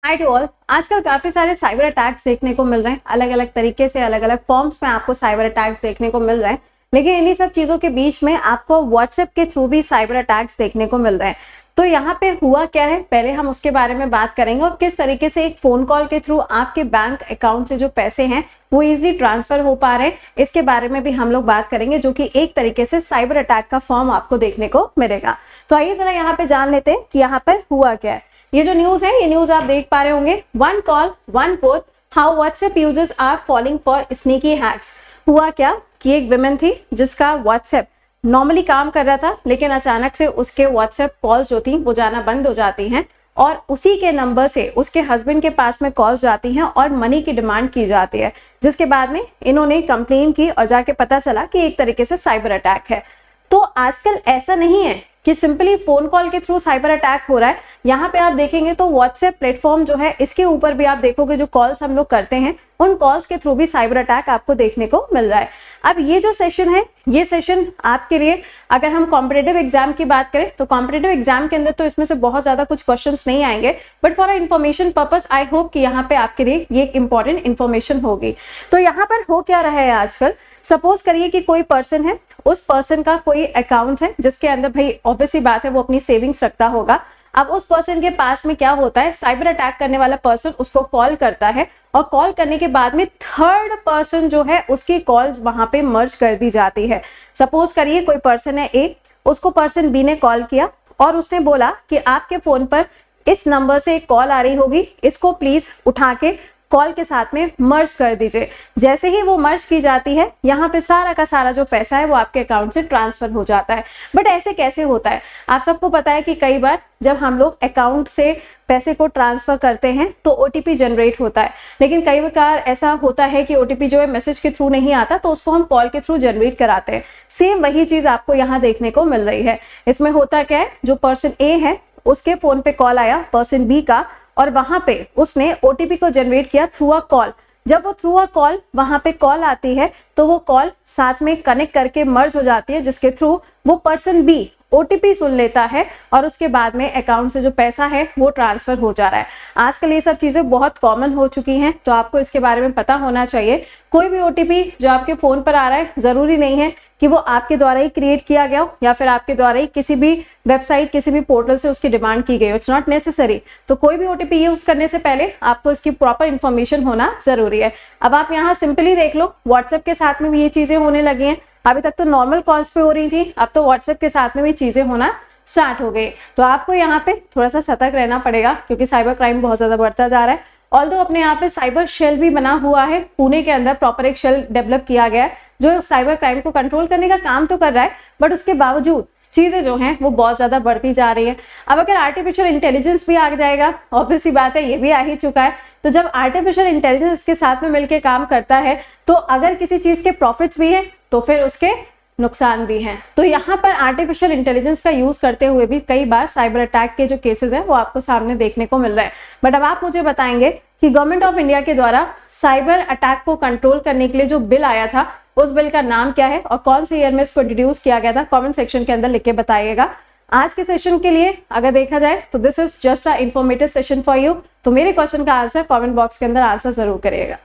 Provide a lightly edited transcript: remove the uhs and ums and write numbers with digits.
Hi to all. आजकल काफी सारे साइबर अटैक्स देखने को मिल रहे हैं, अलग अलग तरीके से अलग अलग फॉर्म्स में आपको साइबर अटैक्स देखने को मिल रहे हैं। लेकिन इन्हीं सब चीजों के बीच में आपको व्हाट्सएप के थ्रू भी साइबर अटैक्स देखने को मिल रहे हैं। तो यहाँ पे हुआ क्या है, पहले हम उसके बारे में बात करेंगे और किस तरीके से एक फोन कॉल के थ्रू आपके बैंक अकाउंट से जो पैसे हैं वो इजिली ट्रांसफर हो पा रहे हैं, इसके बारे में भी हम लोग बात करेंगे, जो कि एक तरीके से साइबर अटैक का फॉर्म आपको देखने को मिलेगा। तो आइए जरा यहाँ पे जान लेते हैं कि यहाँ पर हुआ क्या है। ये जो न्यूज है, ये न्यूज आप देख पा रहे होंगे, one call one code, how WhatsApp users are falling for sneaky hacks. हुआ क्या कि एक विमेन थी जिसका व्हाट्सएप नॉर्मली काम कर रहा था, लेकिन अचानक से उसके व्हाट्सएप कॉल्स जो थी वो जाना बंद हो जाती हैं और उसी के नंबर से उसके हस्बैंड के पास में कॉल्स जाती हैं और मनी की डिमांड की जाती है, जिसके बाद में इन्होंने कंप्लेन की और जाके पता चला कि एक तरीके से साइबर अटैक है। तो आजकल ऐसा नहीं है कि सिंपली फोन कॉल के थ्रू साइबर अटैक हो रहा है। यहाँ पे आप देखेंगे तो व्हाट्सएप प्लेटफॉर्म जो है, इसके ऊपर भी आप देखोगे जो कॉल्स हम लोग करते हैं उन कॉल्स के थ्रू भी साइबर अटैक आपको देखने को मिल रहा है। अब ये जो सेशन है, ये सेशन आपके लिए, अगर हम कॉम्पिटिटिव एग्जाम की बात करें तो कॉम्पिटिटिव एग्जाम के अंदर तो इसमें से बहुत ज्यादा कुछ क्वेश्चंस नहीं आएंगे, but for information purpose I hope कि यहाँ पे आपके लिए ये एक इंपॉर्टेंट इंफॉर्मेशन होगी। तो यहाँ पर हो क्या रहा है आजकल, सपोज करिए कि कोई पर्सन है, उस पर्सन का कोई अकाउंट है जिसके अंदर भाई ऑब्वियसली बात है वो अपनी सेविंग्स रखता होगा। अब उस पर्सन के पास में क्या होता है, साइबर अटैक करने वाला पर्सन उसको कॉल करता है और कॉल करने के बाद में थर्ड पर्सन जो है उसकी कॉल वहां पे मर्ज कर दी जाती है। सपोज करिए कोई पर्सन है ए, उसको पर्सन बी ने कॉल किया और उसने बोला कि आपके फोन पर इस नंबर से एक कॉल आ रही होगी, इसको प्लीज उठा के कॉल के साथ में मर्ज कर दीजिए। जैसे ही वो मर्ज की जाती है, यहाँ पे सारा का सारा जो पैसा है वो आपके अकाउंट से ट्रांसफर हो जाता है। बट ऐसे कैसे होता है, आप सबको पता है कि कई बार जब हम लोग अकाउंट से पैसे को ट्रांसफर करते हैं तो ओटीपी जनरेट होता है, लेकिन कई बार ऐसा होता है कि ओटीपी जो है मैसेज के थ्रू नहीं आता, तो उसको हम कॉल के थ्रू जनरेट कराते हैं। सेम वही चीज आपको यहाँ देखने को मिल रही है। इसमें होता क्या है, जो पर्सन ए है उसके फोन पे कॉल आया पर्सन बी का और वहां पे उसने ओटीपी को जनरेट किया थ्रू अ कॉल। जब वो थ्रू अ कॉल वहां पे कॉल आती है तो वो कॉल साथ में कनेक्ट करके मर्ज हो जाती है, जिसके थ्रू वो पर्सन बी ओटीपी सुन लेता है और उसके बाद में अकाउंट से जो पैसा है वो ट्रांसफर हो जा रहा है। आजकल ये सब चीजें बहुत कॉमन हो चुकी हैं, तो आपको इसके बारे में पता होना चाहिए। कोई भी ओटीपी जो आपके फोन पर आ रहा है, जरूरी नहीं है कि वो आपके द्वारा ही क्रिएट किया गया हो या फिर आपके द्वारा ही किसी भी वेबसाइट, किसी भी पोर्टल से उसकी डिमांड की गई हो। It's not necessary. तो कोई भी ओटीपी यूज करने से पहले आपको इसकी प्रॉपर इंफॉर्मेशन होना जरूरी है। अब आप यहाँ सिंपली देख लो, व्हाट्सएप के साथ में भी ये चीजें होने लगी हैं। अभी तक तो नॉर्मल कॉल्स पे हो रही थी, अब तो व्हाट्सएप के साथ में भी चीजें होना स्टार्ट हो गई। तो आपको यहाँ पे थोड़ा सा सतर्क रहना पड़ेगा, क्योंकि साइबर क्राइम बहुत ज्यादा बढ़ता जा रहा है। ऑल्दो अपने यहाँ पे साइबर शेल भी बना हुआ है, पुणे के अंदर प्रॉपर एक शेल डेवलप किया गया है जो साइबर क्राइम को कंट्रोल करने का काम तो कर रहा है, बट उसके बावजूद चीजें जो हैं वो बहुत ज्यादा बढ़ती जा रही है। अब अगर आर्टिफिशियल इंटेलिजेंस भी आ जाएगा, ऑब्वियस सी बात है ये भी आ ही चुका है, तो जब आर्टिफिशियल इंटेलिजेंस के साथ में मिलकर काम करता है तो अगर किसी चीज के प्रॉफिट्स भी हैं तो फिर उसके नुकसान भी हैं। तो यहाँ पर आर्टिफिशियल इंटेलिजेंस का यूज करते हुए भी कई बार साइबर अटैक के जो केसेस हैं वो आपको सामने देखने को मिल रहा है। बट अब आप मुझे बताएंगे कि गवर्नमेंट ऑफ इंडिया के द्वारा साइबर अटैक को कंट्रोल करने के लिए जो बिल आया था, उस बिल का नाम क्या है और कौन से ईयर में इसको इंट्रोड्यूस किया गया था, कमेंट सेक्शन के अंदर लिख के बताइएगा। आज के सेशन के लिए अगर देखा जाए तो this is just a informative session for you. तो मेरे क्वेश्चन का आंसर कमेंट बॉक्स के अंदर आंसर जरूर करिएगा।